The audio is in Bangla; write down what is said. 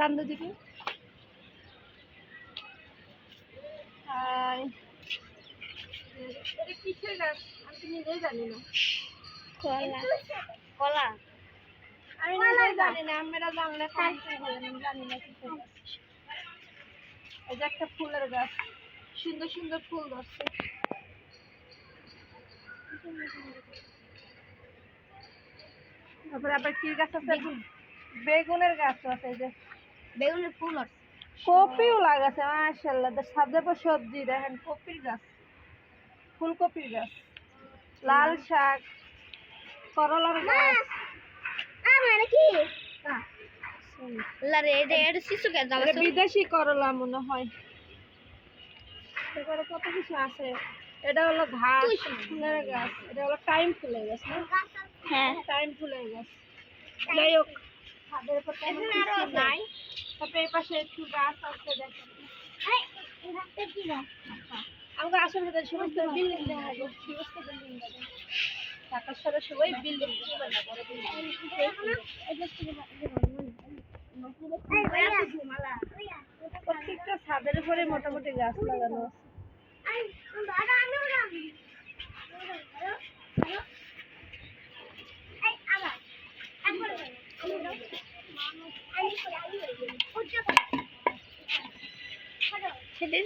চান্দু দিকে এটা কিসের গাছ আমি তো নিজেই জানি না। কলা কলা আমি নিজেই জানি না, আমরা জানলে জানি না কিসের গাছ। এই যে একটা ফুলের গাছ, সুন্দর সুন্দর ফুল ধরছে। তারপরে আবার কি গাছ আছে, বেগুনের গাছ আছে। এই যে বেগুনের ফুল আছে, কপিও লাগাছে মাশাআল্লাহ। সাদা সবজি দেখেন, কপির গাছ, ফুলকপির গাছ, লাল শাক, করলার গাছ। আমার কি লারে এটা শিশু গাছ এটা বিদেশি করলা মনে হয়। তারপরে কত কিছু আছে। এটা হলো ঘাস ফুলের গাছ, এটা হলো টাইম ফুলের গাছ না? হ্যাঁ টাইম ফুলের গাছ। যাই হোক, ছাদের উপর তেমন কিছু নাই। তারপরে এই পাশে একটু গাছ আছে দেখেন। আমাকে আশেপাশে সমস্ত বিল্ডিং দেখা যায়, সমস্ত বিল্ডিং দেখা যায়। ঢাকার শহরে সবাই বিল্ডিং, প্রত্যেকটা ছাদের উপরে মোটামুটি গাছ লাগানো আছে। সেটাই